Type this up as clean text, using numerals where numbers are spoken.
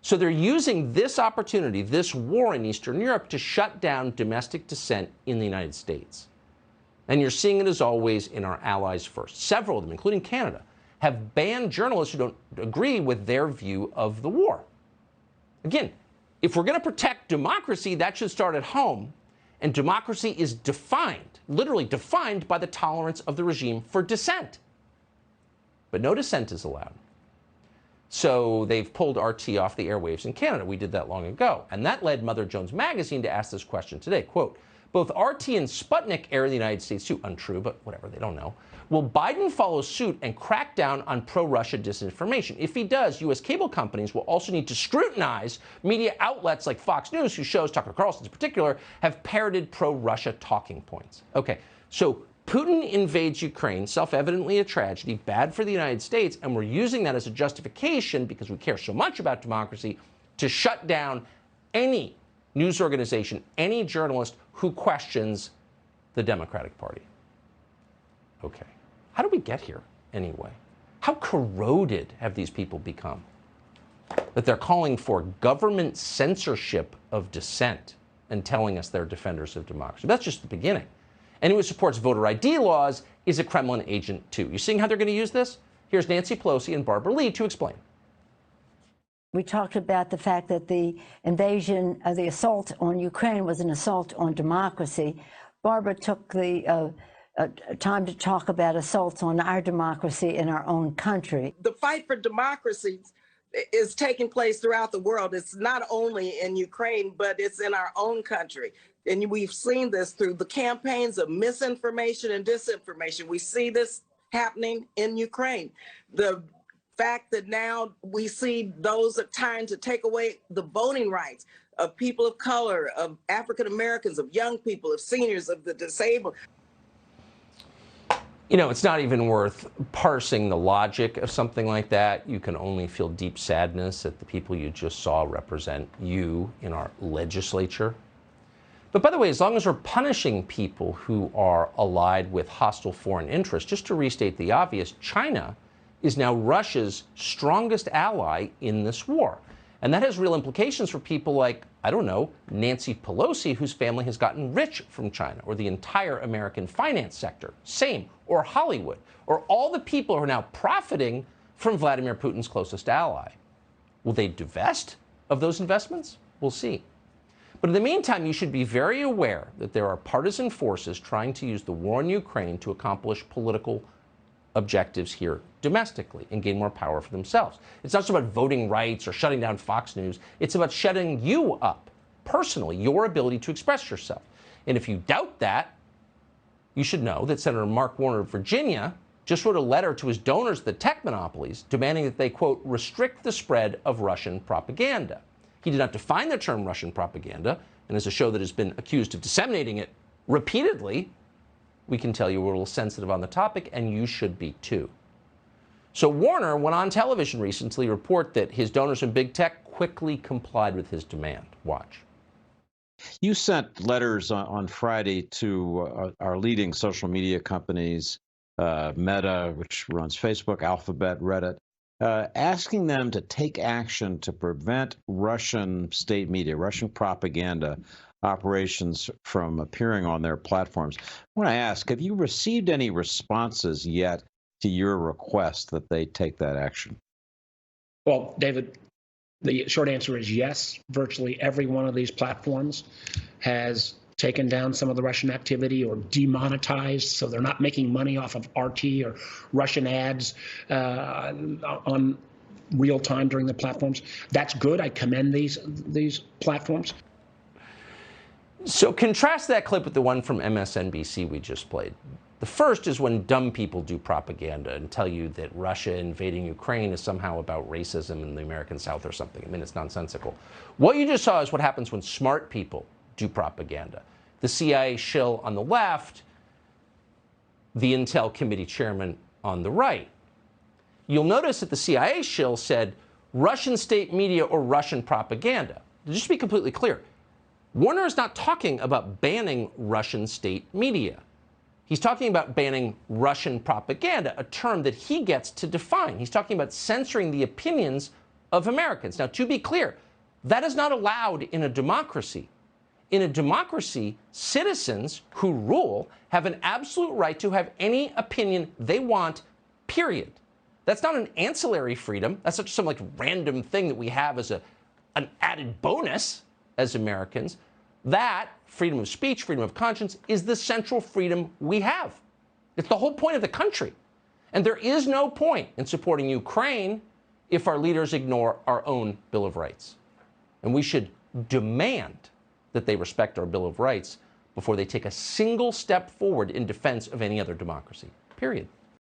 So they're using this opportunity, this war in Eastern Europe, to shut down domestic dissent in the United States. And you're seeing it, as always, in our allies first. Several of them, including Canada, have banned journalists who don't agree with their view of the war. Again, if we're going to protect democracy, that should start at home. And democracy is defined, literally defined, by the tolerance of the regime for dissent. But no dissent is allowed. So they've pulled RT off the airwaves in Canada. We did that long ago. And that led Mother Jones Magazine to ask this question today. Quote, both RT and Sputnik air in the United States too. Untrue, but whatever, they don't know. Will Biden follow suit and crack down on pro-Russia disinformation? If he does, U.S. cable companies will also need to scrutinize media outlets like Fox News, whose shows, Tucker Carlson's in particular, have parroted pro-Russia talking points. Okay, so Putin invades Ukraine, self-evidently a tragedy, bad for the United States, and we're using that as a justification, because we care so much about democracy, to shut down any news organization, any journalist who questions the Democratic Party. Okay. How did we get here, anyway? How corroded have these people become that they're calling for government censorship of dissent and telling us they're defenders of democracy? That's just the beginning. Anyone who supports voter ID laws is a Kremlin agent, too. You seeing how they're going to use this? Here's Nancy Pelosi and Barbara Lee to explain. We talked about the fact that the invasion, the assault on Ukraine was an assault on democracy. Barbara took the time to talk about assaults on our democracy in our own country. The fight for democracy is taking place throughout the world. It's not only in Ukraine, but it's in our own country. And we've seen this through the campaigns of misinformation and disinformation. We see this happening in Ukraine. The fact that now we see those are trying to take away the voting rights of people of color, of African Americans, of young people, of seniors, of the disabled. You know, it's not even worth parsing the logic of something like that. You can only feel deep sadness that the people you just saw represent you in our legislature. But by the way, as long as we're punishing people who are allied with hostile foreign interests, just to restate the obvious, China is now Russia's strongest ally in this war. And that has real implications for people like, I don't know, Nancy Pelosi, whose family has gotten rich from China, or the entire American finance sector, same, or Hollywood, or all the people who are now profiting from Vladimir Putin's closest ally. Will they divest of those investments? We'll see. But in the meantime, you should be very aware that there are partisan forces trying to use the war in Ukraine to accomplish political objectives here domestically and gain more power for themselves. It's not just about voting rights or shutting down Fox News. It's about shutting you up personally, your ability to express yourself. And if you doubt that, you should know that Senator Mark Warner of Virginia just wrote a letter to his donors, the tech monopolies, demanding that they, quote, restrict the spread of Russian propaganda. He did not define the term Russian propaganda, and as a show that has been accused of disseminating it repeatedly, we can tell you we're a little sensitive on the topic, and you should be too. So Warner went on television recently to report that his donors in big tech quickly complied with his demand. Watch. You sent letters on Friday to our leading social media companies, Meta, which runs Facebook, Alphabet, Reddit, asking them to take action to prevent Russian state media, Russian propaganda operations from appearing on their platforms. I want to ask, have you received any responses yet to your request that they take that action? Well, David, the short answer is yes. Virtually every one of these platforms has taken down some of the Russian activity or demonetized, so they're not making money off of RT or Russian ads on real time during the platforms. That's good. I commend these platforms. So contrast that clip with the one from MSNBC we just played. The first is when dumb people do propaganda and tell you that Russia invading Ukraine is somehow about racism in the American South or something. I mean, it's nonsensical. What you just saw is what happens when smart people do propaganda. The CIA shill on the left, the Intel Committee chairman on the right. You'll notice that the CIA shill said Russian state media or Russian propaganda. Just to be completely clear, Warner is not talking about banning Russian state media. He's talking about banning Russian propaganda, a term that he gets to define. He's talking about censoring the opinions of Americans. Now, to be clear, that is not allowed in a democracy. In a democracy, citizens who rule have an absolute right to have any opinion they want, period. That's not an ancillary freedom. That's not just some like random thing that we have as an added bonus as Americans. That freedom of speech, freedom of conscience, is the central freedom we have. It's the whole point of the country. And there is no point in supporting Ukraine if our leaders ignore our own Bill of Rights. And we should demand that they respect our Bill of Rights before they take a single step forward in defense of any other democracy, period.